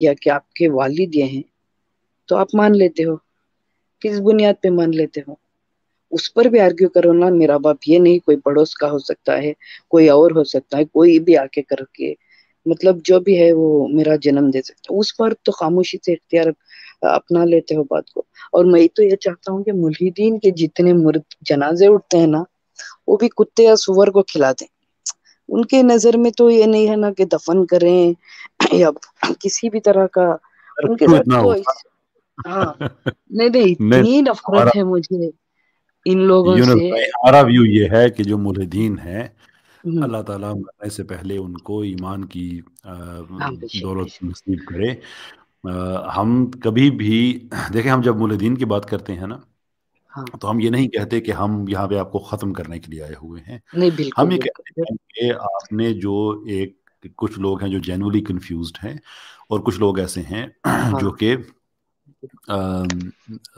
या कि आपके वालिद ये हैं, तो आप मान लेते हो। किस बुनियाद पे मान लेते हो? उस पर भी आर्ग्यू करो ना, मेरा बाप ये नहीं, कोई पड़ोस का हो सकता है, कोई और हो सकता है, कोई भी आके करके मतलब जो भी है वो मेरा जन्म दे सकता है। उस पर तो खामोशी से इख्तियार अपना लेते हो बात को। और मैं तो ये चाहता हूँ कि मुल्हिदीन के जितने मुर्द जनाजे उठते हैं ना, वो भी कुत्ते या सुअर को खिला दें। उनके नजर में तो ये नहीं है ना कि दफन करें या किसी भी तरह का सर उनके क्यों साथ इतना तो होगा? हाँ। नहीं नहीं, नहीं, इतनी हमारा नफरत है मुझे इन लोगों यूनुस से। भाई, हमारा व्यू ये है कि जो मुल्हिदीन हैं, हम्म। अल्लाह ताला मरने से पहले उनको ईमान की हाँ बेशक दौलत बेशक। नसीब करे। हम कभी भी देखें, हम जब मुल्हिदीन की बात करते हैं ना, हाँ। तो हम ये नहीं कहते कि हम यहाँ पे आपको ख़त्म करने के लिए आए हुए हैं। नहीं हम बिल्कुल ये कहते बिल्कुल। हैं कि आपने जो एक कुछ लोग हैं जो जेन्युइनली कंफ्यूज्ड हैं, और कुछ लोग ऐसे हैं जो हाँ। कि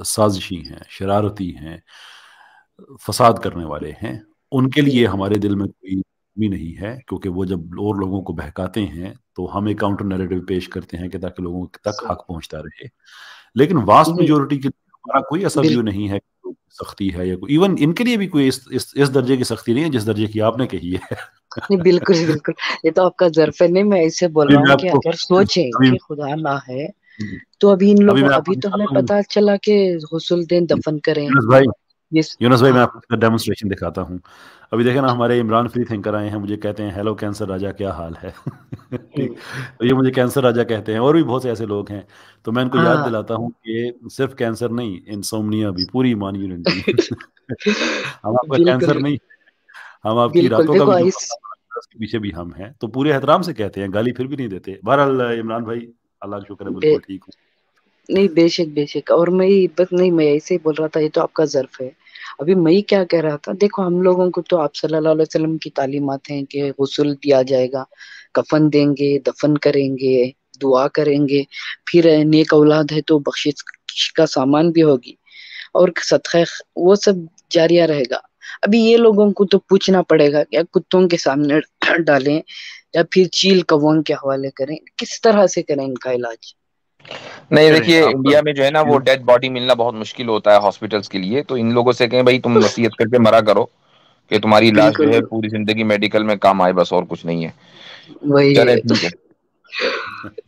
साजिशी हैं, शरारती हैं, फसाद करने वाले हैं। उनके लिए बिल्कुल हमारे दिल में कोई भी नहीं है, क्योंकि वो जब और लोगों को बहकाते हैं तो हम एक काउंटर नैरेटिव पेश करते हैं कि ताकि लोगों तक सही। हक पहुंचता रहे। लेकिन वास्ट नहीं मेजोरिटी के लिए हमारा कोई ऐसा व्यू बिल्कुल। नहीं है कि सख्ती है, या कोई इवन इनके लिए भी कोई इस दर्जे की सख्ती नहीं है जिस दर्जे की आपने कही है। नहीं बिल्कुल बिल्कुल। ये तो आपका जर्फ है। नहीं, मैं ऐसे बोल अभी रहा मैं हूँ कि आपको अगर सोचे अभी कि खुदा ना है, तो अभी मैं आपको अभी तो हमें दिखाता हूँ। पता चला कि गुस्ल दें, दफन करें। यूनुस भाई, ये यूनुस भाई, मैं हाँ। आपको इसका डेमोन्स्ट्रेशन दिखाता हूँ। अभी देखे ना, हमारे इमरान फ्री थिंकर आए हैं, मुझे कहते हैं हेलो कैंसर राजा, क्या हाल है? ठीक। हम्म। तो ये मुझे कैंसर राजा कहते हैं, और भी बहुत से ऐसे लोग हैं। तो मैं इनको याद हाँ। दिलाता हूँ कि सिर्फ कैंसर नहीं, इंसोम्निया भी, पूरी ईमान यूनिटी। हम आपका कैंसर बिल्कुल नहीं, हम आपकी बिल्कुल। रातों का भी देखो जो इस खाना बनाते हैं, उसके पीछे भी हम हैं। तो पूरे एहतराम से कहते हैं, गाली फिर भी नहीं देते। बहरहाल इमरान भाई, अल्लाह का शुक्र है, बे, बिल्कुल ठीक हूँ। नहीं बेशक बेशक। और मैं बस नहीं, मैं ऐसे ही बोल रहा था, ये तो आपका जर्फ है। अभी मैं क्या कह रहा था, देखो हम लोगों को तो आप सल्लल्लाहु अलैहि वसल्लम की तालीमात हैं कि गुस्ल दिया जाएगा, कफन देंगे, दफन करेंगे, दुआ करेंगे, फिर नेक औलाद है तो बख्शिश का सामान भी होगी, और सदका वो सब जारिया रहेगा। अभी ये लोगों को तो पूछना पड़ेगा, क्या कुत्तों के सामने डालें या फिर चील कौवों के हवाले करें, किस तरह से करें इनका इलाज? नहीं, करें देखिए आपका इंडिया में जो है ना वो डेड बॉडी मिलना बहुत मुश्किल होता है हॉस्पिटल्स के लिए, तो इन लोगों से कहें भाई तुम वसीयत करके मरा करो कि तुम्हारी लाश जो बिल्कुल। है पूरी जिंदगी मेडिकल में काम आए, बस और कुछ नहीं है। वही चले है तो। ठीक है।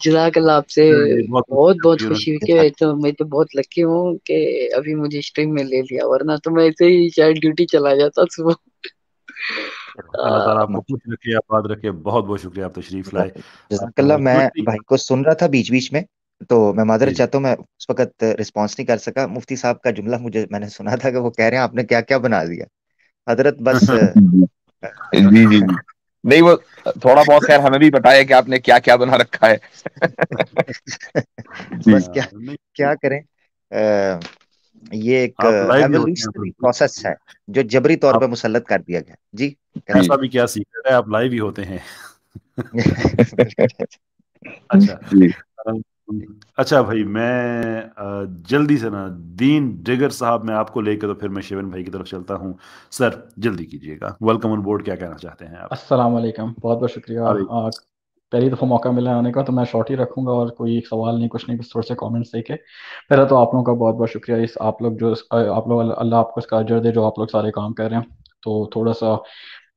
जज़ाकल्लाह, आपसे चलिए, बहुत बहुत बहुत शुक्रिया यूनुस खुशी हुई कि भाई। मैं तो बहुत लकी हूँ कि अभी मुझे स्ट्रीम में ले लिया, वरना तो मैं ऐसे ही शायद ड्यूटी चला जाता सुबह। अल्लाह ताला आ, आपको खुश रखे, आबाद रखे। बहुत बहुत शुक्रिया, आप तशरीफ लाए। जज़ाकल्लाह। मैं मुफ्ती। भाई को सुन रहा था बीच बीच में, तो मैं माजरत जी जी। चाहता हूँ, मैं उस वक्त रिस्पॉन्स नहीं कर सका। मुफ्ती साहब का जुमला मुझे मैंने सुना था कि वो कह रहे हैं आपने क्या क्या बना दिया। हजरत बस जी जी जी। नहीं, वो थोड़ा बहुत खैर हमें भी बताया कि आपने क्या क्या बना रखा है। जी। बस क्या नहीं, क्या करें। ये एक आप लाइव भी होते हैं एवोल्यूशनरी फिर प्रोसेस भी। है जो जबरी तौर आप पे मुसल्लत कर दिया गया जी। जी। ऐसा भी क्या सीक्रेट है, आप लाइव ही होते हैं? करें। अच्छा। जी। अ, अच्छा भाई, मैं जल्दी से ना, दीन डिगर साहब, मैं आपको लेकर तो फिर मैं शिवन भाई की तरफ चलता हूँ। सर जल्दी कीजिएगा, वेलकम ऑन बोर्ड, क्या कहना चाहते हैं आप? अस्सलाम वालेकुम, बहुत बहुत शुक्रिया। अरे पहली दफ़ा मौका मिला आने का, तो मैं शॉर्ट ही रखूंगा और कोई सवाल नहीं, कुछ नहीं, बस थोड़े से कमेंट्स देके। पहले तो आप लोगों का बहुत बहुत शुक्रिया। इस आप लोग जो आप लोग, अल्लाह आपको इसका अजर दे जो आप लोग सारे काम कर रहे हैं। तो थोड़ा सा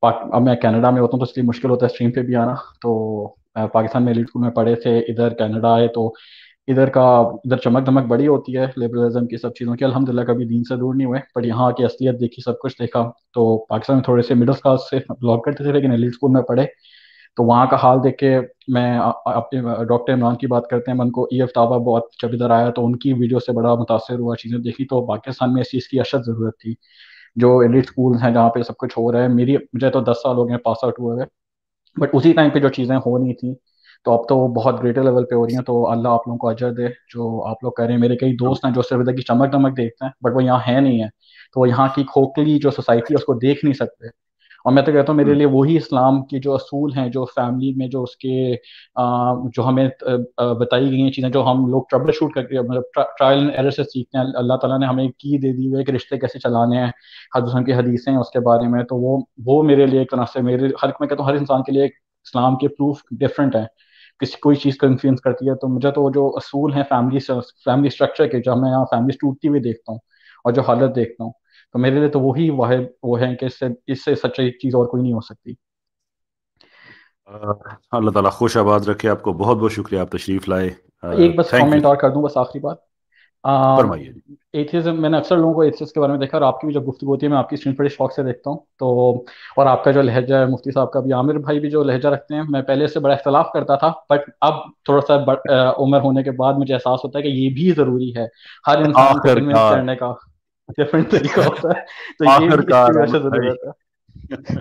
अब मैं कनाडा में होता हूँ तो इसलिए मुश्किल होता है स्ट्रीम पे भी आना। तो पाकिस्तान में एलिट स्कूल में पढ़े थे, इधर कनाडा आए तो इधर का इधर चमक धमक बड़ी होती है लिबरलिज्म की, सब चीज़ों की। अल्हम्दुलिल्लाह कभी दीन से दूर नहीं हुए, पर यहाँ की असलियत देखी, सब कुछ देखा। तो पाकिस्तान में थोड़े से मिडिल क्लास से बिलोंग करते थे, लेकिन एलिट स्कूल में पढ़े तो वहाँ का हाल देख के मैं अपने डॉक्टर इमरान की बात करते हैं, मैं उनको EF ताबा बहुत जब इधर आया तो उनकी वीडियो से बड़ा मुतासर हुआ, चीज़ें देखी। तो पाकिस्तान में इस चीज़ की अशद ज़रूरत थी, जो एलिट स्कूल हैं जहाँ पे सब कुछ हो रहा है। मुझे तो 10 साल हो गए पास आउट हुए हुए, बट उसी टाइम पे जो चीज़ें हो रही थी तो अब तो वो बहुत ग्रेटर लेवल पे हो रही हैं। तो अल्लाह आप लोगों को अजर दे जो आप लोग कर रहे हैं। मेरे कई दोस्त हैं जो सिर्फ इधर की चमक दमक देखते हैं, बट वो यहाँ है नहीं है, तो वो यहाँ की खोखली जो सोसाइटी है उसको देख नहीं सकते। और मैं तो कहता हूँ मेरे लिए वही इस्लाम के जो असूल हैं, जो फैमिली में जो उसके जो हमें बताई गई हैं चीज़ें, जो हम लोग ट्रबल शूट करके मतलब ट्रायल एंड एरर से सीखते हैं। अल्लाह ताला ने हमें की दे दी हुई है कि रिश्ते कैसे चलाने हैं, हर की हदीसें हैं उसके बारे में। तो वो मेरे लिए एक तरह से, मेरे हर मैं कहता हूँ हर इंसान के लिए इस्लाम के प्रूफ डिफरेंट है। किसी कोई चीज़ कन्फ्यूज करती है, तो मुझे तो जो असूल हैं फैमिली स्ट्रक्चर के, जो मैं यहाँ फैमिली टूटती हुई देखता हूँ और जो हालत देखता हूँ, तो मेरे लिए तो वही वो है कि इससे सच्ची चीज़ और कोई नहीं हो सकती। अल्लाह ताला खुश आबाद रखे आपको। बहुत बहुत शुक्रिया, आप तशरीफ लाए। एक बस थैंक यू। कमेंट और कर दूं, बस आखिरी बात। फरमाइए जी। एथिज्म, मैंने अक्सर लोगों को एथिस्ट के बारे में देखा, और आपकी भी जब गुफ्तगू होती है मैं आपकी स्क्रीन बड़े शौक से देखता हूँ। तो और आपका जो लहजा है, मुफ्ती साहब का भी, आमिर भाई भी जो लहजा रखते हैं, मैं पहले इससे बड़ा इख्तलाफ करता था, बट अब थोड़ा सा उम्र होने के बाद मुझे एहसास होता है कि ये भी ज़रूरी है। हर इंसान को कन्विंस आखिरकार करने का डिफरेंट तरीका होता है, तो ये भी इसकी आखिरकार वजह से आमिर भाई। ज़रूरत है।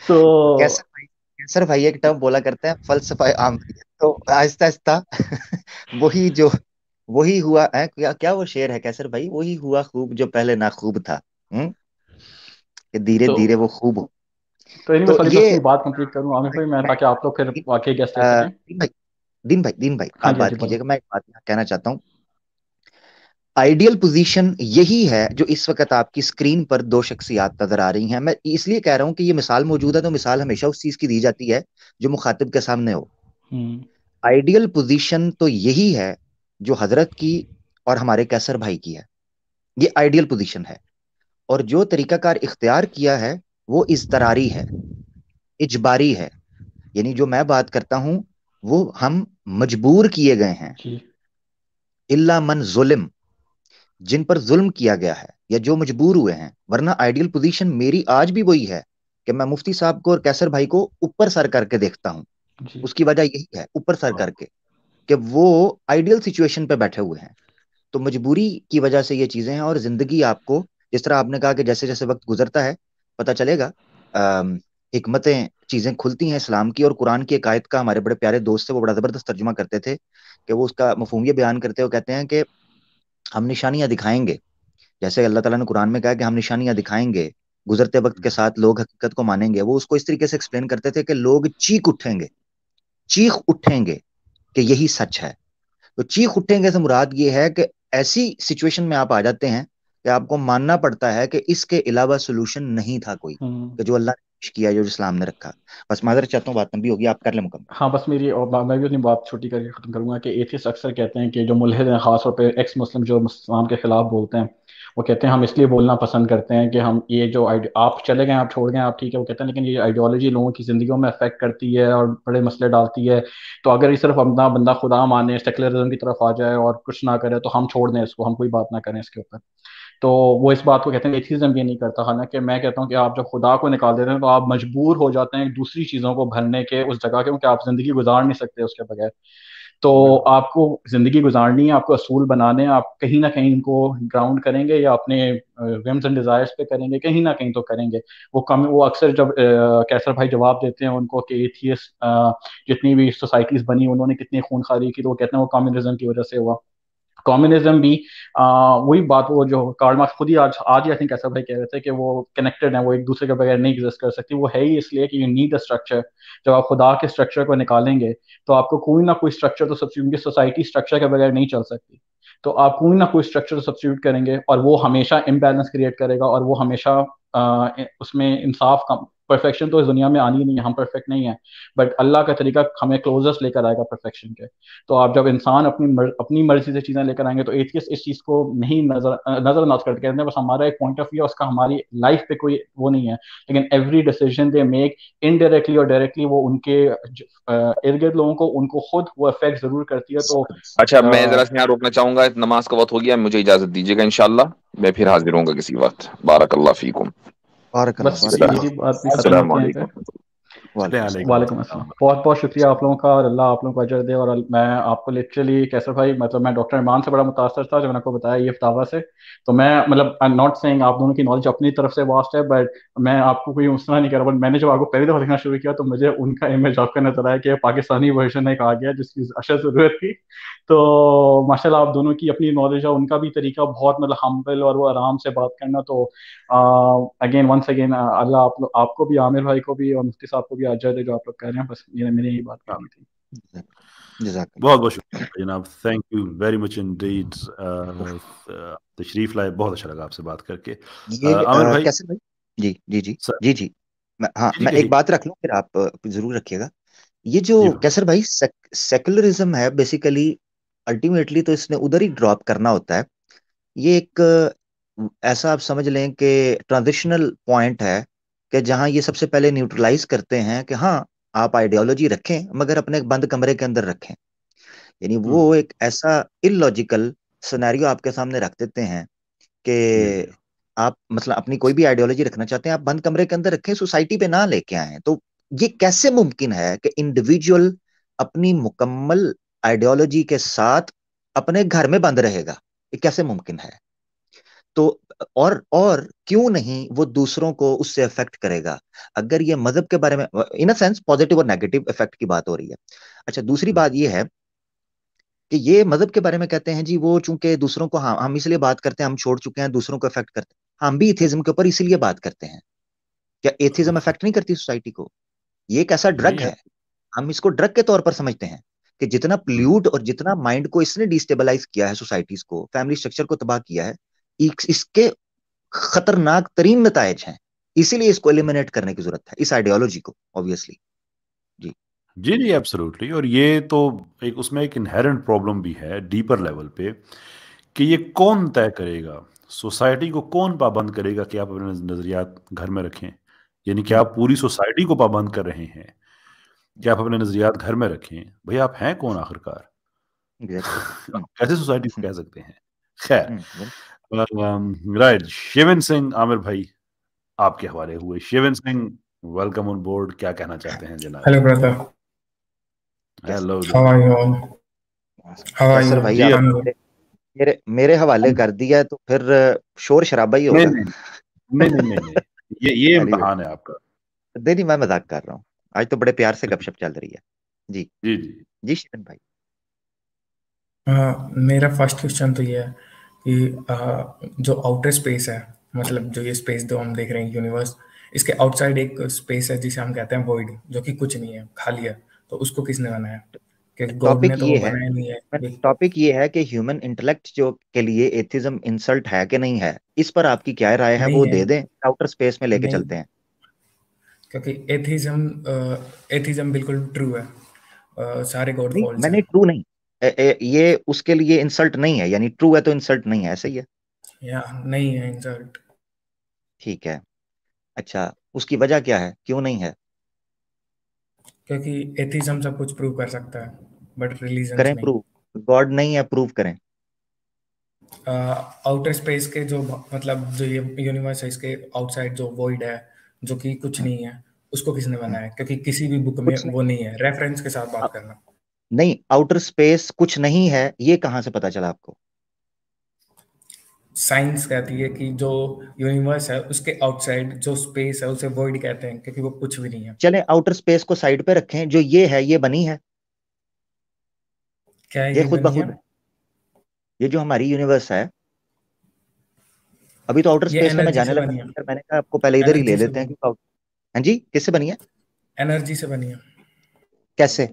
तो कैसर भाई एक टर्म बोला करते हैं, फलसफा आमरीत। तो आहिस्ता आहिस्ता वही हुआ है, क्या क्या वो शेर है कैसर भाई, वही हुआ खूब जो पहले ना खूब था। कि धीरे तो धीरे वो खूब हो। तो एनीवे, तो सॉरी, बस ये अपनी बात कंप्लीट करूँ आमिर भाई, मैं, ताकि आप लोग फिर वाकई गेस्ट ले सकें। दीन भाई हाँ आप जी, हाँ बात जी, बोले। कीजिएगा, मैं एक बात यहाँ कहना चाहता हूँ। आइडियल पोजीशन यही है जो इस वक्त आपकी स्क्रीन पर दो शख्सियात नजर आ रही हैं। मैं इसलिए कह रहा हूं कि ये मिसाल मौजूद है, तो मिसाल हमेशा उस चीज की दी जाती है जो मुखातिब के सामने हो। हम्म। आइडियल पोजीशन तो यही है जो हजरत की और हमारे कैसर भाई की है। ये आइडियल पोजीशन है। और जो तरीकाकार इख्तियार किया है वो इज़तरारी है, इजबारी है। यानी जो मैं बात करता हूं वो हम मजबूर किए गए हैं। जी। इल्ला मन जुल्म, जिन पर जुल्म किया गया है या जो मजबूर हुए हैं। वरना आइडियल पोजीशन मेरी आज भी वही है कि मैं मुफ्ती साहब को और कैसर भाई को ऊपर सर करके देखता हूं। जी। उसकी वजह यही है, ऊपर सर करके, कि वो आइडियल सिचुएशन पे बैठे हुए हैं। तो मजबूरी की वजह से ये चीजें हैं। और जिंदगी आपको, जिस तरह आपने कहा कि जैसे जैसे वक्त गुजरता है पता चलेगा, हिकमतें चीजें खुलती हैं इस्लाम की। और कुरान की एक आयत का हमारे बड़े प्यारे दोस्त थे, वो बड़ा जबरदस्त तर्जुमा करते थे, कि वो उसका मफहूम ये बयान करते हो, कहते हैं कि हम निशानियां दिखाएंगे। जैसे अल्लाह ताला ने कुरान में कहा कि हम निशानियां दिखाएंगे, गुजरते वक्त के साथ लोग हकीकत को मानेंगे। वो उसको इस तरीके से एक्सप्लेन करते थे कि लोग चीख उठेंगे कि यही सच है। तो चीख उठेंगे से मुराद ये है कि ऐसी सिचुएशन में आप आ जाते हैं कि आपको मानना पड़ता है कि इसके अलावा सोल्यूशन नहीं था कोई, हम्म। कि जो अल्लाह ने पेश किया, जो इस्लाम ने रखा। बस माजरत चाहता हूँ, बात लंबी होगी, आप कर ले मुकम्मल। हाँ, बस मेरी, और मैं भी अपनी बात छोटी करके ख़त्म करूंगा कि एथिस्ट अक्सर कहते हैं कि जो मुल्हिद हैं, ख़ास तौर पे एक्स मुस्लिम जो इस्लाम के खिलाफ बोलते हैं, वो कहते हैं हम इसलिए बोलना पसंद करते हैं कि हम ये जो आप चले गए, आप छोड़ गए, आप ठीक है, वो कहते हैं, लेकिन ये आइडियोलॉजी लोगों की ज़िंदगियों में अफेक्ट करती है और बड़े मसले डालती है। तो अगर इस तरफ अपना बंदा खुदा माने, सेकुलरिज्म की तरफ आ जाए और कुछ ना करे, तो हम छोड़ दें इसको, हम कोई बात ना करें इसके ऊपर। तो वो इस बात को कहते हैं, एथिज्म ये नहीं करता। हालांकि मैं कहता हूँ कि आप जब खुदा को निकाल देते हैं, तो आप मजबूर हो जाते हैं दूसरी चीज़ों को भरने के उस जगह के, क्योंकि आप जिंदगी गुजार नहीं सकते उसके बगैर। तो आपको जिंदगी गुजारनी है, आपको असूल बनाने हैं, आप कहीं ना कहीं इनको ग्राउंड करेंगे या अपने विम्स एंड डिजायर्स पे करेंगे, कहीं ना कहीं तो करेंगे। वो अक्सर जब कैसर भाई जवाब देते हैं उनको कि एथियस्ट जितनी भी सोसाइटीज बनी, उन्होंने कितनी खूनखारी की, तो वो कहते हैं वो कम्युनिज्म की वजह से हुआ। कम्युनिज्म भी वही बात, वो जो कार्ल मार्क्स खुद ही आज आज ही आई थिंक ऐसा भाई कह रहे थे कि वो कनेक्टेड है, वो एक दूसरे के बगैर नहीं एग्जिस्ट कर सकती। वो है ही इसलिए कि यू नीड अ स्ट्रक्चर। जब आप खुदा के स्ट्रक्चर को निकालेंगे, तो आपको कोई ना कोई स्ट्रक्चर तो सब्सिट्यूट, सोसाइटी स्ट्रक्चर के बगैर नहीं चल सकती। तो आप कोई ना कोई स्ट्रक्चर सब्सिट्यूट करेंगे, और वो हमेशा इम्बैलेंस क्रिएट करेगा, और वो हमेशा उसमें इंसाफ का, परफेक्शन तो इस दुनिया में आनी नहीं है, हम परफेक्ट नहीं है, बट अल्लाह का तरीका हमें क्लोजेस्ट लेकर आएगा परफेक्शन के। तो आप जब इंसान अपनी मर्जी से चीजें लेकर आएंगे, तो एथियस्ट इस चीज को नहीं नजरअंदाज करके कहते हैं बस हमारा एक पॉइंट ऑफ व्यू है, उसका हमारी लाइफ पे कोई वो नहीं है। लेकिन every decision they make, indirectly और डायरेक्टली, वो उनके इर्द गिर्द लोगों को, उनको खुद वो इफेक्ट जरूर करती है। तो अच्छा, मैं जरा से यहाँ रोकना चाहूंगा, नमाज का वक्त हो गया, मुझे इजाजत दीजिएगा, इंशाल्लाह मैं फिर हाजिर होऊंगा किसी वक्त। बारकल्लाह फीकुम। बारकल्लाह बस बारकल्लाह। मेरी बात भी खत्म अस्सलाम होती है यहाँ वालेकुम। पे। वालेकुम वालेकुम अस्सलाम। बहुत बहुत शुक्रिया आप लोगों का, और अल्लाह आप लोगों को अजर दे। और मैं आपको लिटरली, कैसर भाई, मतलब मैं डॉक्टर इमान से बड़ा मुतासर था जब मैंने आपको बताया ये फतावा से। तो मैं, मतलब आई एम नॉट सेइंग आप दोनों की नॉलेज अपनी तरफ से वास्ट है, बट मैं आपको कोई उसना नहीं कर रहा, बट मैंने जब आपको पहली दफा देखना शुरू किया, तो मुझे उनका इमेज आपका नजर आया कि पाकिस्तानी वर्जन एक आ गया जिसकी अशद जरूरत थी। तो माशाल्लाह आप दोनों की अपनी नॉलेज है, उनका भी तरीका बहुत, मतलब हम्बल, और वो आराम से बात करना। तो अगेन वंस अगेन अल्लाह आपको भी, आमिर भाई को भी, और मुफ्ती साहब को भी अजर दे जो आप लोग कह रहे हैं। बस मैंने यही बात करनी थी। जज़ाकल्लाह। बहुत बहुत शुक्रिया जनाब, thank you very much Indeed. तशरीफ लाए, बहुत अच्छा लगा आपसे बात करके। ये आमिर भाई। कैसर भाई, जी जी जी सर। जी जी, मैं जी जी मैं एक कहिए। बात रख लूं, फिर आप जरूर रखिएगा। ये जो जी भाई। कैसर भाई सेकुलरिज्म है बेसिकली, अल्टीमेटली तो इसने उधर ही ड्रॉप करना होता है। ये एक ऐसा आप समझ लें कि ट्रांजिशनल पॉइंट है कि जहां ये सबसे पहले न्यूट्रलाइज करते हैं कि हाँ आप आइडियोलॉजी रखें मगर अपने एक बंद कमरे के अंदर रखें। यानी वो एक ऐसा इलॉजिकल सिनेरियो आपके सामने रख देते हैं जी कि आप मतलब अपनी कोई भी आइडियोलॉजी रखना चाहते हैं, आप बंद कमरे के अंदर रखें, सोसाइटी पे ना लेके आए। तो ये कैसे मुमकिन है कि इंडिविजुअल अपनी मुकम्मल आइडियोलॉजी के साथ अपने घर में बंद रहेगा? ये कैसे मुमकिन है? तो और क्यों नहीं वो दूसरों को उससे इफेक्ट करेगा? अगर ये मजहब के बारे में इन अ सेंस पॉजिटिव और नेगेटिव इफेक्ट की बात हो रही है। अच्छा, दूसरी बात ये है कि ये मजहब के बारे में कहते हैं जी, वो चूंकि दूसरों को हम इसलिए बात करते हैं, हम छोड़ चुके हैं, दूसरों को इफेक्ट करते हैं। हम भी एथिज्म के ऊपर इसलिए बात करते हैं। क्या एथिज्म इफेक्ट नहीं करती सोसाइटी को? ये एक ऐसा ड्रग नहीं है, हम इसको ड्रग के तौर पर समझते हैं कि जितना प्ल्यूट और जितना माइंड को इसने डिस्टेबलाइज किया है, सोसाइटीज को, फैमिली स्ट्रक्चर को तबाह किया है, इसके खतरनाक तरीन नतायज हैं। इसीलिए इसको एलिमिनेट करने की जरूरत है, इस आइडियोलॉजी को, ऑब्वियसली। जी जी जी एब्सोल्युटली। और ये तो एक उसमें एक इनहेरेंट प्रॉब्लम भी है डीपर लेवल पे कि ये कौन तय करेगा, सोसाइटी को कौन पाबंद करेगा कि आप अपने नजरियात घर में रखें। यानी कि आप पूरी सोसाइटी को पाबंद कर रहे हैं कि आप अपने नजरियात घर में रखें। भाई आप हैं कौन आखिरकार? एग्जैक्टली। आप कैसे सोसाइटी को कह सकते हैं? खैर, राइट। शिवन सिंह आमिर भाई आपके हवाले हुए। Shivan Singh, welcome on board. क्या कहना चाहते हैं जनाब? Hello, brother. Hello How are you all? How are कैसर you? भाई जी। I'm आपने good. मेरे हवाले कर दिया है तो फिर शोर शराबा ही नहीं होगा। नहीं नहीं नहीं नहीं नहीं, ये एनीवे, इम्तिहान है आपका। नहीं मैं मजाक कर रहा हूँ। आज तो बड़े प्यार से गपशप चल रही है। जी जी जी जी शिवन भाई। मेरा फर्स्ट क्वेश्चन तो ये है कि जो आउटर स्पेस है, मतलब जो ये स्पेस जो हम देख रहे हैं यूनिवर्स, इसके आउटसाइड एक स्पेस है जिसे हम कहते हैं वॉइड, जो कि कुछ नहीं है, खाली है। तो उसको किसने बनाया? कि गॉड टॉपिक ने तो ये वो है बनाया नहीं है। टॉपिक ये है कि ह्यूमन इंटेलेक्ट जो के लिए एथिज्म इंसल्ट है कि नहीं है, इस पर आपकी क्या राय है? नहीं वो है, दे दें, आउटर स्पेस में लेके नहीं, चलते हैं। क्योंकि एथिज्म बिल्कुल ट्रू है। सारे गॉड नहीं, फॉल्स हैं। मैंने ट्रू नहीं, ये उसके लिए इंसल्ट नहीं है, यानी ट्रू है तो इंसल्ट नहीं है, ऐसा ही है? या नहीं है इंसल्ट। ठीक है। अच्छा, उसकी वजह क्या है, क्यों नहीं है? क्योंकि एथिज्म सब कुछ प्रूव कर सकता है, बट रिलीजन्स करें नहीं। प्रूव, गॉड नहीं है, प्रूव करें। आउटर स्पेस के जो मतलब जो ये यूनिवर्स है, इसके आउटसाइड जो वॉइड है, जो कि कुछ हम्म, नहीं है, उसको किसने हम्म, बनाया? क्योंकि किसी भी बुक में कुछ नहीं। वो नहीं है। रेफरेंस के साथ अ, बात करना। नहीं, आउटर स्पेस कुछ नहीं है, ये कहाँ से पता चला आपको? साइंस कहती है कि जो यूनिवर्स है उसके आउटसाइड जो स्पेस है उसे वॉइड कहते हैं, क्योंकि वो कुछ भी नहीं है। चलें आउटर स्पेस को साइड पे रखें, जो ये है ये बनी है, क्या है ये ये खुद ब बनी है? खुद, ये जो हमारी यूनिवर्स है, अभी तो आउटर ये स्पेस में मैं एनर्जी जाने से लगा बनी था, है। मगर मैंने कहा आपको पहले इधर ही ले एनर्जी से लेते हैं बनी, क्योंकि हाँ जी, किससे बनी है? एनर्जी से बनी है। कैसे?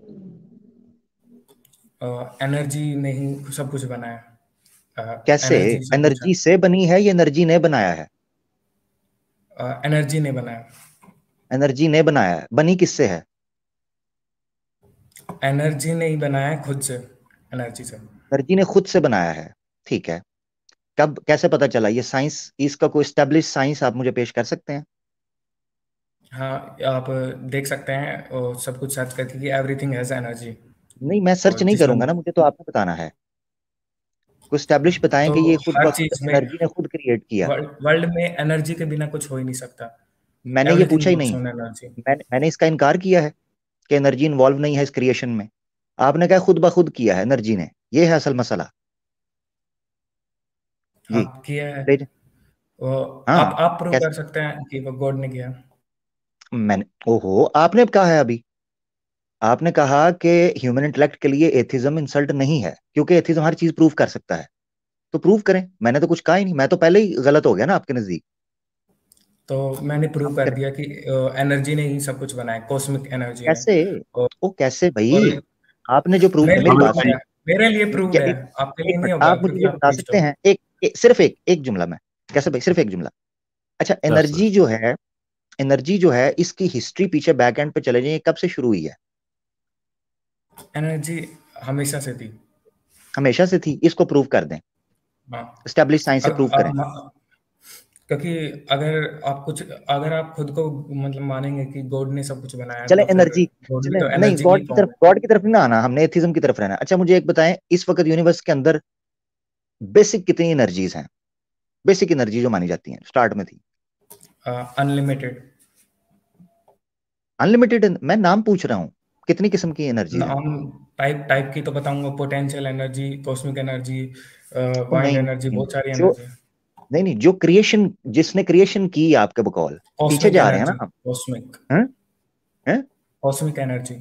एनर्जी ने ही सब कुछ बनाया। कैसे एनर्जी सब कुछ है। एनर्जी से बनी है, ये एनर्जी ने बनाया है? एनर्जी ने बनाया। एनर्जी ने बनाया है, बनी किससे है? एनर्जी ने ही बनाया खुद से, एनर्जी से। एनर्जी ने खुद से बनाया है। ठीक है। कब, कैसे पता चला? ये साइंस, इसका कोई स्टैब्लिश साइंस आप मुझे पेश कर सकते हैं? हाँ, आप देख सकते हैं और सब कुछ सर्च करके कि एवरीथिंग हैज एनर्जी। नहीं, मैं सर्च और नहीं जिसमें करूंगा ना, मुझे तो आपने बताना है। कोई स्टैब्लिश बताएं तो कि ये खुद ब हर खुद चीज में, एनर्जी ने खुद क्रिएट किया। वर्ल्ड में एनर्जी के बिना कुछ हो ही नहीं सकता। मैंने ये पूछा एवरीथिंग ही वर्क्स नहीं, ऑन एनर्जी। मैंने इसका इनकार किया है कि एनर्जी इन्वॉल्व नहीं है इस क्रिएशन में। आपने कहा खुद ब खुद किया है एनर्जी ने, ये है असल मसला। जी आप किया है ले जा- वो, हाँ, आप प्रूव कैसे? कर सकते हैं कि वो गॉड ने किया। मैंने, ओहो, आपने कहा है अभी, आपने कहा कि ह्यूमन इंटेलेक्ट के लिए एथिज्म इंसल्ट नहीं है क्योंकि एथिज्म हर चीज प्रूव कर सकता है। तो प्रूव करें, मैंने तो कुछ कहा ही नहीं, मैं तो पहले ही गलत हो गया ना आपके नजदीक। तो मैंने प्रूव आप कर करें दिया कि एनर्जी ने ही सब कुछ बनाया, कॉस्मिक एनर्जी ने। कैसे? और, ओ कैसे और भाई? आपने जो प्रूव मेरे किया, लिए मेरी आमिर बात प्रूव्ड भाई। है, मेरे लिए प्रूव्ड क्या है। एक आपके लिए एक नहीं मिनट, होगा आप मुझे क्योंकि ये आप बता थीस्ट सकते हो। हैं, सिर्फ एक जुमला में, कैसे भाई, सिर्फ एक जुमला। अच्छा, सर सर एनर्जी जो है इसकी हिस्ट्री पीछे बैक एंड पे चले जाइए, कब से शुरू हुई है? एनर्जी हमेशा से थी। हमेशा से थी, इसको प्रूव कर दें, हाँ, एस्टेब्लिश साइंस से प्रूव करें। क्योंकि अगर आप खुद को मतलब मानेंगे कि गॉड ने सब कुछ बनाया, चले तो फिर एनर्जी, गॉड भी चले तो नहीं, एनर्जी की फॉर्म है। गॉड की तरफ नहीं ना आना, हमने एथिज्म की तरफ रहना। अच्छा मुझे एक बताएं, इस वक्त यूनिवर्स के अंदर बेसिक कितनी एनर्जीज हैं? बेसिक एनर्जी जो मानी जाती हैं स्टार्ट में थी। अनलिमिटेड। अनलिमिटेड? मैं नाम पूछ रहा हूँ, कितनी किस्म की एनर्जी है? टाइप की तो बताऊंगा, पोटेंशियल एनर्जी, कॉस्मिक एनर्जी, ओ वाइंड नहीं, एनर्जी, बहुत सारी जो एनर्जी। नहीं, जो क्रिएशन, जिसने क्रिएशन की आपके बकौल, पीछे कॉस्मिक जा रहे हैं एनर्जी, ना हम। कॉस्मिक हैं? हैं? Cosmic energy.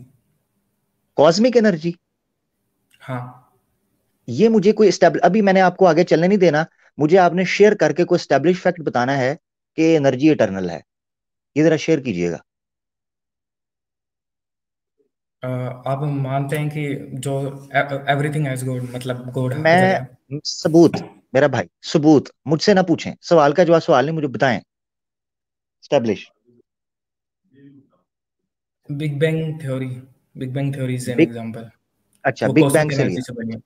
Cosmic energy? हाँ, ये मुझे कोई अभी मैंने आपको आगे चलने नहीं देना, मुझे आपने शेयर करके कोई स्टैब्लिश फैक्ट बताना है कि एनर्जी इटर्नल है, ये जरा शेयर कीजिएगा। आप मानते हैं कि जो एवरीथिंग हैज गॉड, मतलब गॉड हर जगह है? मैं सबूत, मेरा भाई सबूत मुझसे ना पूछें, सवाल का जवाब सवाल नहीं, मुझे बताएं establish. Big bang theory. Big bang theory is an big, example. अच्छा वो बिग बैंग कॉस्मिक से एनर्जी लिया। से बनी है।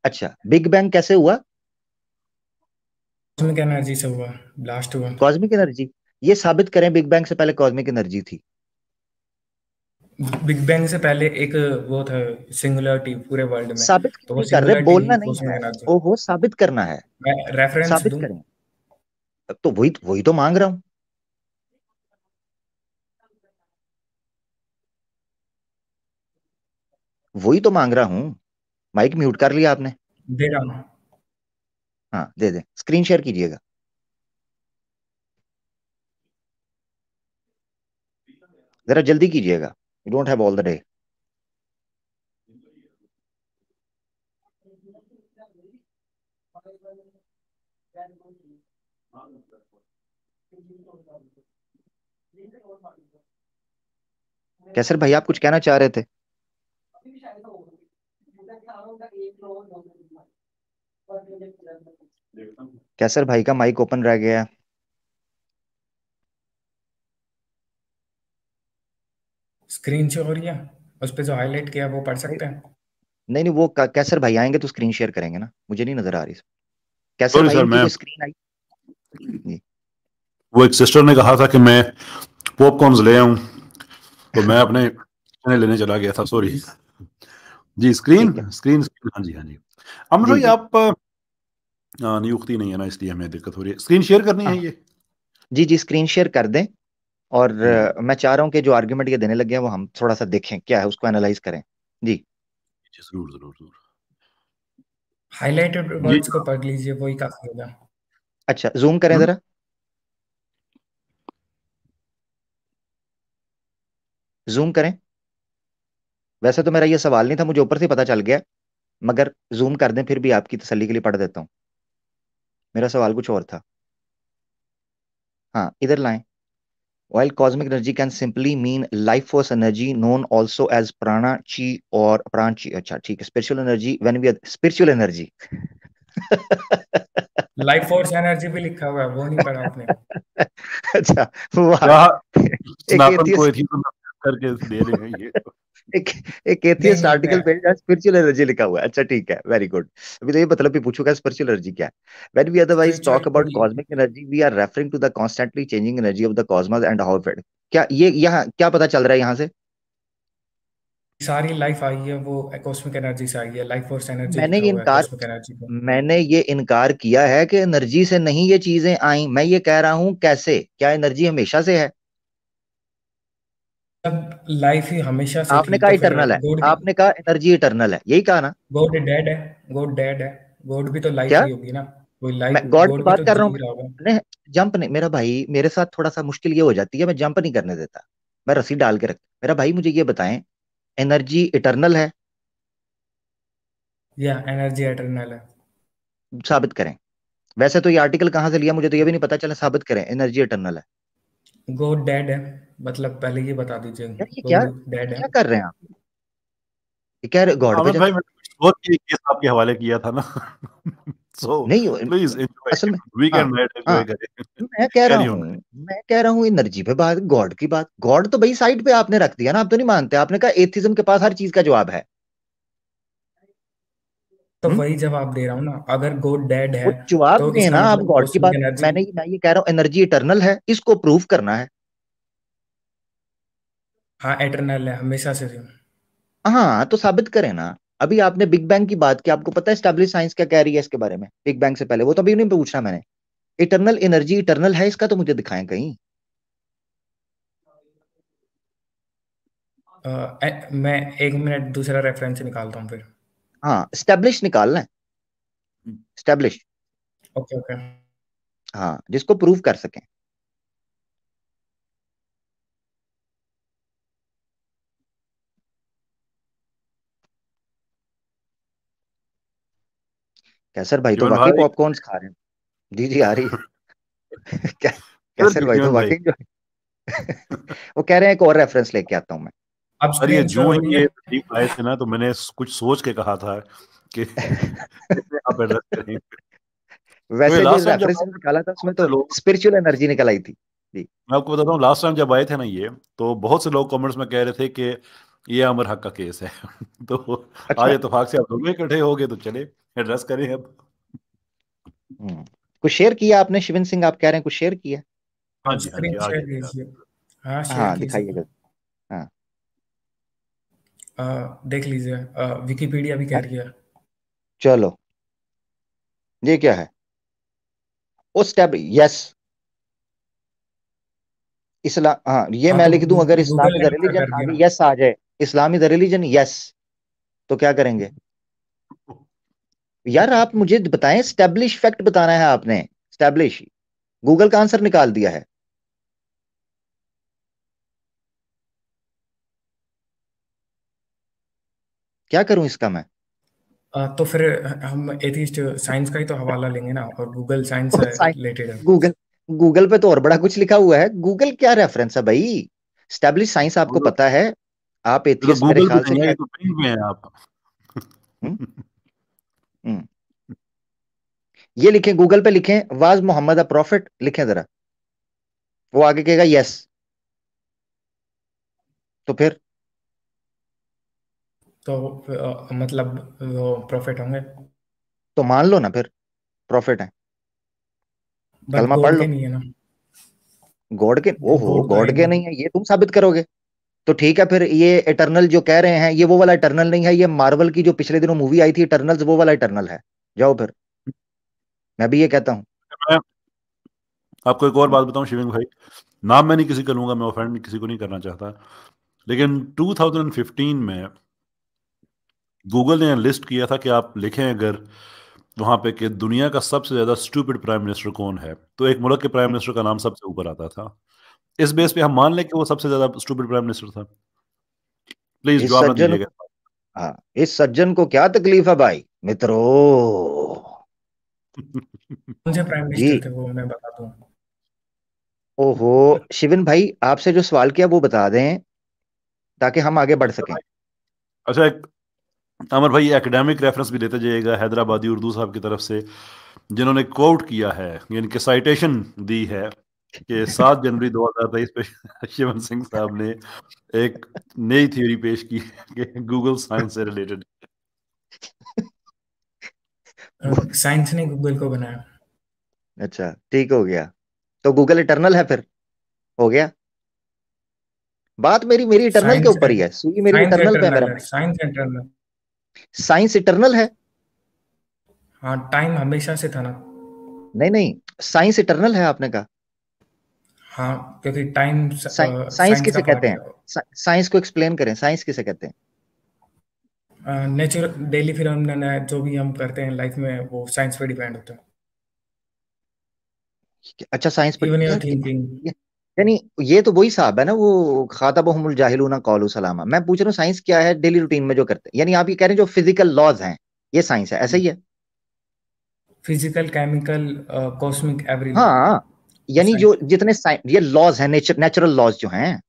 अच्छा बिग बैंग कैसे हुआ? कॉस्मिक एनर्जी से हुआ, ब्लास्ट हुआ। कॉस्मिक एनर्जी, ये साबित करें बिग बैंग से पहले कॉस्मिक एनर्जी थी। बिग बैंग से पहले एक वो था, सिंगुलरिटी पूरे वर्ल्ड में, साबित तो क्यों वो नहीं कर रहे? सिंगुलरिटी बोलना ही नहीं कॉस्मिक है, एनर्जी। ओहो साबित करना है, मैं रेफरेंस साबित दूं? करें। तो वही तो मांग रहा हूं, वही तो मांग रहा हूं। माइक म्यूट कर लिया आपने? दे रहा हूँ। हाँ दे दें, स्क्रीन शेयर कीजिएगा। जरा जल्दी कीजिएगा, you don't have all the day. Qaiser भाई आप कुछ कहना चाह रहे थे? कैसर भाई का माइक ओपन रह गया। स्क्रीन शो हो रही है, उस पे जो हाईलाइट किया वो पढ़ नहीं सकते हैं? नहीं नहीं, वो कैसर भाई आएंगे तो स्क्रीन शेयर करेंगे ना, मुझे नहीं नजर आ रही। कैसर सॉरी भाई सर, इनकी मैं कोई स्क्रीन आई? जी वो एक सिस्टर ने कहा था कि मैं पॉपकॉर्न्स ले आऊं, तो मैं अपने लेने चला गया था, सॉरी जी। स्क्रीन ठीक है, स्क्रीन स्क्रीन, हाँ जी हाँ जी। अमर जी भाई जी आप नियुक्ति नहीं है ना, इसलिए हमें दिक्कत हो रही है। स्क्रीन शेयर करनी है हाँ, ये? जी जी स्क्रीन शेयर कर दें। और जी मैं चाह रहा हूँ कि जो आर्ग्यूमेंट ये देने लगे हैं वो हम थोड़ा सा देखें क्या है, उसको एनालाइज करें। जी जी, जरूर जरूर जरूर। हाईलाइटेड जी वर्ड्स को पढ़ लीजिए, वही काफी होगा। अच्छा जूम करें हम्म, जरा, जूम करें। वैसे तो मेरा ये सवाल नहीं था, मुझे ऊपर से पता चल गया, मगर जूम कर दें फिर भी आपकी तसल्ली के लिए पढ़ देता हूँ। मेरा सवाल कुछ और था। हाँ इधर लाएं। While cosmic energy can simply mean life force energy, known also as prana, chi or pran chi. अच्छा ठीक है, spiritual energy when we are spiritual energy. Life force energy भी लिखा हुआ है, वो नहीं पढ़ा आपने? अच्छा वाह, क्या एक सनातन को एथियस्ट, एथिज्म करके दे रहे हैं ये? एक एक नहीं एथियस्ट नहीं, आर्टिकल पे जहाँ स्पिरिचुअल एनर्जी लिखा हुआ है। अच्छा ठीक है, वेरी गुड। अभी तो ये मतलब भी पूछूंगा स्पिरिचुअल एनर्जी क्या है। When we otherwise spiritual talk about कोई cosmic energy, we are referring to the constantly changing energy of the cosmos and how it, क्या ये यहाँ क्या पता चल रहा है यहाँ से? सारी लाइफ आई है वो कॉस्मिक एनर्जी से आई है। लाइफ फोर्स एनर्जी मैंने लिखा ये हुआ है इनकार कॉस्मिक एनर्जी को। मैंने ये इनकार किया है कि एनर्जी से नहीं ये चीजें आई। मैं ये कह रहा हूं कैसे, क्या एनर्जी हमेशा से है? जब लाइफ ही हमेशा से आपने थी कहा तो फिर इटर्नल है, गॉड आपने कहा एनर्जी इटर्नल है, यही कहा ना? गॉड डेड है। गॉड डेड है। गॉड भी तो लाइफ क्या? ही होगी ना। कोई मैं लाइफ, गॉड की गॉड भी बात तो कर रहा जी हूँ। रहा होगा। मैंने जंप नहीं, मेरा भाई मेरे साथ थोड़ा सा मुश्किल ये हो जाती है, मैं जंप नहीं करने देता, मैं रस्सी डाल के रख। मेरा भाई मुझे ये बताएं, एनर्जी इटर्नल है? या एनर्जी एटर्नल है। साबित करें। वैसे तो ये आर्टिकल कहाँ से लिया मुझे तो ये भी नहीं पता चला, साबित करें एनर्जी इटर्नल है। गॉड डेड है, मतलब पहले ये बता दीजिए। यार गॉड ये डेड है। क्या कर रहे हैं आप? ये कह रहे गॉड पे अमर भाई जाते हैं? मैंने बहुत के केस आपके हवाले किया था ना। सो नहीं प्लीज एंजॉय, असल में, हाँ वीकेंड नाइट हाँ, एंजॉय करें। Carry on. मैं कह रहा हूँ एनर्जी पे बात, गॉड की बात, गॉड तो भाई साइड पे आपने रख दिया ना, आप तो नहीं मानते, आपने कहा एथिज्म के पास हर चीज का जवाब है। तो वही जवाब दे रहा हूँ ना, अगर गॉड डेड वो है जवाब तो में है इसका ना, आप मतलब गॉड की कॉस्मिक बात, एनर्जी। मैं ये कह रहा हूँ एनर्जी इटर्नल है, इसको प्रूव करना है। हाँ एटर्नल है हमेशा से। हाँ तो साबित करें ना। अभी आपने बिग बैंग की बात की, आपको पता है स्टैब्लिश साइंस क्या कह रही है इसके बारे में, बिग बैंग से पहले? वो तो अभी नहीं पूछना मैंने। इटर्नल एनर्जी इटर्नल है, इसका तो मुझे दिखाएं कहीं। मैं 1 मिनट दूसरा रेफरेंस निकालता हूँ फिर। हाँ स्टैब्लिश निकालना है, स्टैब्लिश। Okay okay. हाँ जिसको प्रूव कर सकें। कैसर भाई तो जीवन वाकई भाई पॉपकॉर्न्स खा रहे हैं। जी जी आ रही है। सर कैसर भाई तो जीवन भाई वाकई जो वो कह रहे हैं एक और रेफरेंस लेके आता हूं मैं। अब सर ये स्क्रीन शेयर जो हो ही रही ये है। तकलीफ आए थे ना, तो मैंने कुछ सोच के कहा था कि कैसे आप एड्रेस करेंगे। क्योंकि वैसे जो लास्ट टाइम जब रेफरेंस निकाला था उसमें बहुत से तो लोग, स्पिरिचुअल एनर्जी निकल आई थी जी। मैं आपको बताता हूँ, लास्ट टाइम जब आए थे ना ये, तो बहुत से लोग कमेंट्स में कह रहे थे कि ये अमर हक का केस है। तो आज अच्छा। इत्तेफाक से आप दोनों इकट्ठे हो गए, तो चले एड्रेस करें अब। कुछ शेयर किया आपने शिवन सिंह, आप कह रहे हैं कुछ शेयर किया? हाँ अब जी, हाँ जी, स्क्रीन आ शेयर गया। कीजिए। हाँ शेयर हाँ कीजिए। दिखाइएगा। हाँ देख लीजिए, विकिपीडिया भी कह रही है। चलो ये क्या है? ओ स्टेप यस इस्लाम, हाँ ये हाँ मैं तो लिख दूं, अगर इस्लाम गूगल इज ने द आंसर रिलीजन कर दिया आगे ना। यस आ जाए, Islam is the religion yes, तो क्या करेंगे? यार आप मुझे बताएं, स्टैब्लिश फैक्ट बताना है आपने, स्टैब्लिश। गूगल का आंसर निकाल दिया है। क्या करूं इसका मैं? तो फिर हम एथिस्ट साइंस का ही तो हवाला लेंगे ना, और गूगल साइंस से रिलेटेड है। गूगल, गूगल पे तो और बड़ा कुछ लिखा हुआ है, गूगल क्या रेफरेंस है भाई? स्टैब्लिश साइंस आपको गूगल, पता है, आप ये तो एथियस्ट मेरे गूगल पे ख्याल से नहीं है, ये शायद। तो पिंग में है आप। हम्म, हम्म। ये लिखें, गूगल पे लिखें वाज मोहम्मद अ प्रॉफिट, लिखें जरा, वो आगे कहेगा यस, तो फिर तो मतलब वो प्रॉफिट होंगे। तो मान लो ना फिर प्रॉफिट है, बट कलमा पढ़ गॉड लो। के नहीं है ना। गॉड के, ओहो गॉड तो है गॉड ही के नहीं। नहीं है ये तुम साबित करोगे? तो ठीक है फिर, ये इटर्नल जो कह रहे हैं ये वो वाला इटर्नल नहीं है, ये मार्वल की जो पिछले दिनों मूवी आई थी इटर्नल्स, वो वाला इटर्नल है। जाओ फिर, मैं भी ये कहता हूँ। मैं आपको एक और बात बताऊं शिविंग भाई, नाम मैं नहीं किसी का लूंगा, मैं ऑफेंड किसी को नहीं करना चाहता, लेकिन 2015 में गूगल ने लिस्ट किया था कि आप लिखें अगर वहां पे कि दुनिया का सबसे ज्यादा स्टूपिड प्राइम मिनिस्टर कौन है, तो एक मुल्क के प्राइम मिनिस्टर का नाम सबसे ऊपर आता था। इस बेस पे हम मान लें कि वो सबसे ज्यादा स्टूपिड प्राइम मिनिस्टर था? प्लीज इस जवाब ना सज्जन दीजिएगा। को, हाँ इस सज्जन को क्या तकलीफ है भाई मित्रों? कौन से प्राइम मिनिस्टर जी थे वो मैं बता दूं। ओहो, शिविन भाई आपसे जो सवाल किया वो बता दें ताकि हम आगे बढ़ सकें। अच्छा, एक अमर भाई एकेडमिक रेफरेंस भी देते जाइएगा हैदराबादी उर्दू साहब की तरफ से, जिन्होंने कोट किया है, यानी कि साइटेशन दी है कि 7 जनवरी 2023 पे शिवन सिंह साहब ने एक नई थ्योरी पेश की कि गूगल साइंस से रिलेटेड। साइंस ने गूगल को बनाया। अच्छा ठीक हो गया, तो गूगल इटर्नल है फिर, हो गया। बात मेरी मेरी इटर्नल के साइंस ऊपर ही है, सुई मेरी साइंस इटर्नल पे है मेरा इंटरनल है, भाई। Science internal. साइंस इटर्नल है? हाँ टाइम हमेशा से था ना। नहीं नहीं, साइंस इटर्नल है आपने कहा। हाँ क्योंकि टाइम साइंस साइंस का किसे कहते पार्ट हैं? है। साइंस को एक्सप्लेन करें, साइंस किसे कहते हैं? नेचुरल डेली फिनोमेना जो भी हम करते हैं लाइफ में वो साइंस पे डिपेंड होता है। अच्छा साइंस पर इवन योर यार थिंकिंग। यानी ये तो वही साहब है ना, वो खातबहुमुल जाहिलूना कौलू सलामा। मैं पूछ रहा हूँ साइंस क्या है डेली रूटीन में जो करते हैं, यानी आप ये कह रहे हैं जो फिजिकल लॉज हैं ये साइंस है, ऐसा ही है? Physical chemical cosmic every law हाँ यानी साइंस। जो जितने ये लॉज हैं, नेचुरल लॉज जो हैं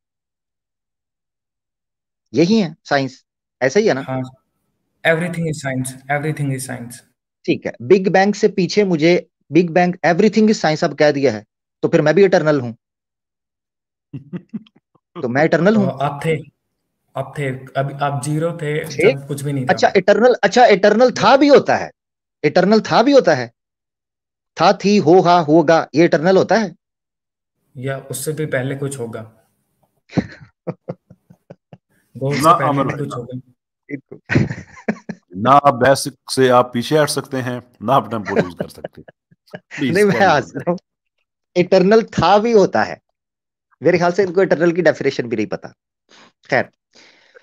यही है साइंस, ऐसा ही है ना? हाँ everything is science, everything is science. ठीक है, बिग बैंग से पीछे मुझे big bang everything is science अब कह दिया है, तो फिर मैं भी इटर्नल हूं, तो मैं इटर्नल हूं। आप थे आप थे, अभी आप जीरो थे थे? जब कुछ भी नहीं अच्छा था। इटरनल था भी होता है, इटरनल था भी होता है, था थी हो हा होगा, ये इटरनल होता है। या उससे भी पहले कुछ होगा, गॉड ना से पहले आमिर भी भाई कुछ ना, होगा। ना आप बेसिक से आप पीछे हट सकते हैं, ना आप टेम्पो लूज कर सकते। नहीं प्लीज मैं कैरी हंस ऑन। रहा हूँ, इटरनल था भी होता है, मेरे ख्याल से इनको इटरनल की डेफिनेशन भी नहीं पता। खैर,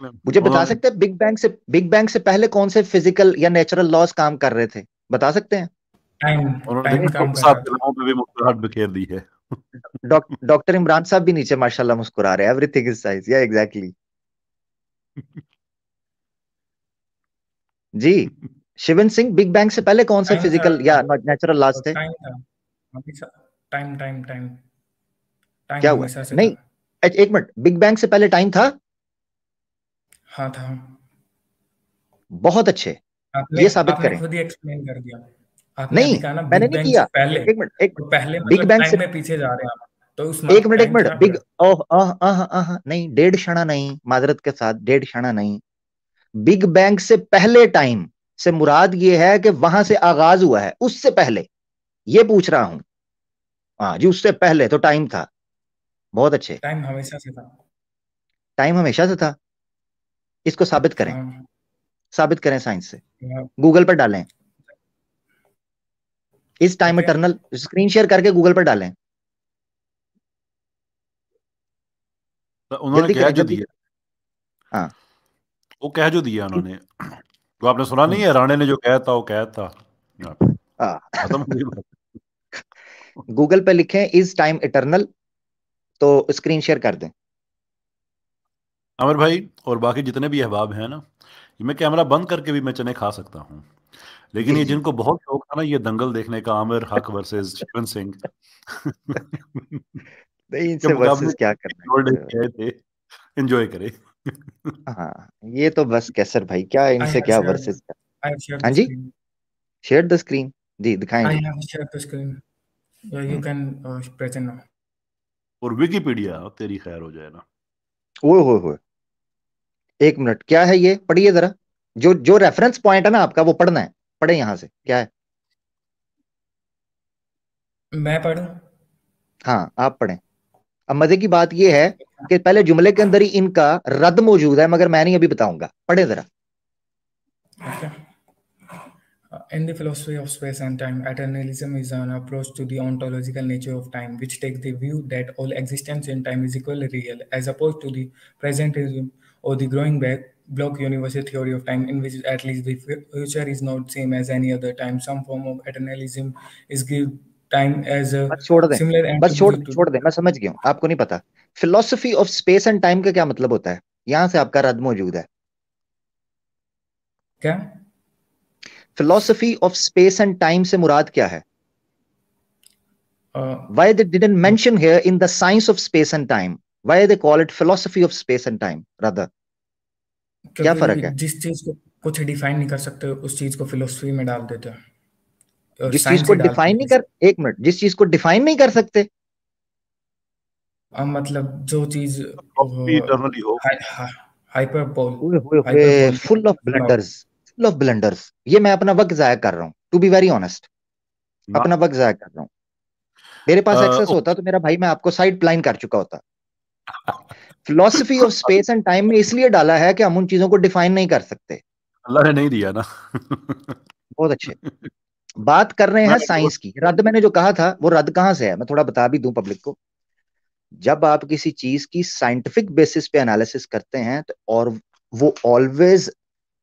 मुझे बता उन्होंने सकते हैं बिग बैंग से पहले कौन से फिजिकल या नेचुरल लॉज काम कर रहे थे, बता सकते हैं? टाइम उन्होंने टाइम देखा काम कर साहब रहा के था। लोगों पे भी मुस्कुराहट बिखेर दी है। डॉक्टर इमरान साहब भी नीचे माशाल्लाह मुस्कुरा रहे हैं, एवरीथिंग इज साइज, या एग्जैक्टली जी। शिवन सिंह, बिग बैंग से पहले कौन से टाइम था, फिजिकल या नेचुरल लॉज थे? टाइम था हमेशा। टाइम टाइम टाइम टाइम क्या हुआ? हमेशा से था। नहीं, एक मिनट, बिग बैंग से पहले टाइम था? हाँ था। बहुत अच्छे, आपने ये साबित आपने करें। खुद ही एक्सप्लेन कर दिया। आपने नहीं, अभी कहा ना मैंने बिग नहीं बैंग किया। से पहले, एक मिनट, तो पहले बिग मतलब बैंग से टाइम में पीछे जा रहे हैं आप, तो उस एक टाइम मिनट, था बिग फिर। ओह नहीं, डेढ़ क्षणा नहीं, माजरत के साथ, डेढ़ क्षणा नहीं, बिग बैंग से पहले टाइम से मुराद ये है कि वहां से आगाज हुआ है, उससे पहले ये पूछ रहा हूं। हाँ जी, उससे पहले तो टाइम था। बहुत अच्छे, टाइम हमेशा से था। टाइम हमेशा से था, इसको साबित करें, हाँ। साबित करें साइंस से, हाँ, गूगल पर डालें, इस time okay. Eternal, screen share करके गूगल पर डालें, तो उन्होंने जल्दी कह करें, जो जल्दी दिया, करें। हाँ, वो कह जो दिया उन्होंने, तो आपने सुना नहीं है, राणे ने जो कहा था वो कहा था। खत्म हो गई बात। गूगल पे लिखें इज टाइम इटरनल, तो स्क्रीन शेयर कर दें। आमिर भाई और बाकी जितने भी अहबाब हैं ना, ये मैं कैमरा बंद करके भी मैं चने खा सकता हूँ, लेकिन जी ये जी। जिनको बहुत शौक था ना ये दंगल देखने का, आमिर हक वर्सेस शिवन सिंह नहीं, के इनसे मुकाबले वर्सेस क्या करना है। गए थे, एंजॉय करे। हाँ, ये तो बस कैसर भाई, क्या आई इनसे हैव क्या शेयर्ड वर्सेस। आई हैव शेयर्ड हाँ द जी, स्क्रीन। शेयर द स्क्रीन, जी दिखाएं आई जी। Have shared the screen. You hmm, can present now. और विकिपीडिया तेरी खैर हो जाए ना। ओए होए होए, एक मिनट, क्या है ये, पढ़िए जरा, जो जो रेफरेंस पॉइंट है ना आपका वो पढ़ना है, पढ़े यहां से, क्या है? मैं पढ़ूं? हाँ आप पढ़ें। अब मजे की बात ये है कि पहले जुमले के अंदर ही इनका रद्द मौजूद है, मगर मैं नहीं अभी बताऊंगा, पढ़े जरा। Okay. In the philosophy of space and time, eternalism is an approach to the ontological nature of time, which takes the view that all existence in time is equally real, as opposed to the presentism or the growing back block universal theory of time, in which at least the future is not same as any other time. Some form of eternalism is give time as a बस छोड़ दें, similar बस छोड़ entity दें, to छोड़ दें, मैं समझ गया हूँ, आपको नहीं पता philosophy of space and time का क्या मतलब होता है, यहां से आपका रद्द मौजूद है। क्या? Philosophy of space and time से मुराद क्या है? Uh, Why they didn't mention here in the science of space and time? Why they call it philosophy of space and time rather? क्या क्योंकि फर्क है? जिस चीज को कुछ डिफाइन नहीं कर सकते उस चीज को फिलोसफी में डाल देते हैं, और जिस चीज साइंस को ही डालते डिफाइन हैं नहीं किसी। कर, एक मिनट, जिस चीज को डिफाइन नहीं कर सकते, मतलब जो चीज इटरनली हो। Hyperbole hyperbole full of blunders, full of blunders, ये मैं अपना वक्त जाया कर रहा हूं, टू बी वेरी ऑनेस्ट, ना अपना वक्त जाया कर रहा हूं। मेरे पास एक्सेस ओ, होता तो मेरा भाई मैं आपको साइड प्लाइन कर चुका होता। Philosophy of space and time में इसलिए डाला है कि हम उन चीजों को डिफाइन नहीं कर सकते। अल्लाह ने नहीं दिया ना। बहुत अच्छे, बात कर रहे हैं मैंने साइंस की। रद्द मैंने जो कहा था वो रद्द कहां से है, मैं थोड़ा बता भी दूं पब्लिक को। जब आप किसी चीज की साइंटिफिक बेसिस पे एनालिसिस करते हैं तो, और वो ऑलवेज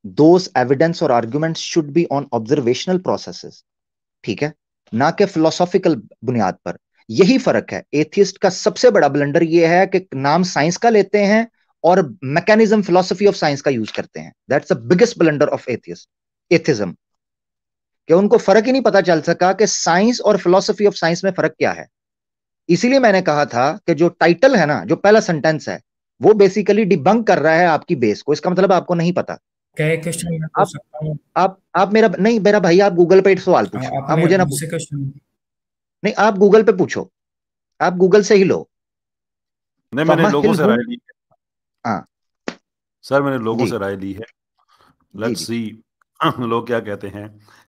दोस एविडेंस और arguments should be on observational processes, ठीक है, ना कि फिलोसॉफिकल बुनियाद पर। यही फर्क है, एथियस्ट का सबसे बड़ा ब्लंडर ये है कि नाम साइंस का लेते हैं और मैकेनिज्म फिलोसफी ऑफ साइंस का यूज करते हैं। That's the biggest blunder of atheism, कि उनको फर्क ही नहीं पता चल सका कि साइंस और फिलोसफी ऑफ साइंस में फर्क क्या है। इसीलिए मैंने कहा था कि जो टाइटल है ना, जो पहला सेंटेंस है, वो बेसिकली डिबंक कर रहा है आपकी बेस को। इसका मतलब आपको नहीं पता। क्या एक क्वेश्चन मैं पूछ आप सकता हूँ? आप मेरा नहीं, मेरा भाई, आप गूगल पे सवाल पूछो, आप आपने मुझे ना मुझसे पूछो। क्वेश्चन। नहीं, आप गूगल पे पूछो, आप गूगल से ही लो। नहीं मैंने लोगों फमहिल से हूं, राय ली। हाँ, सर मैंने लोगों जी से राय ली है, जी लेट्स जी सी लोग क्या कहते हैं।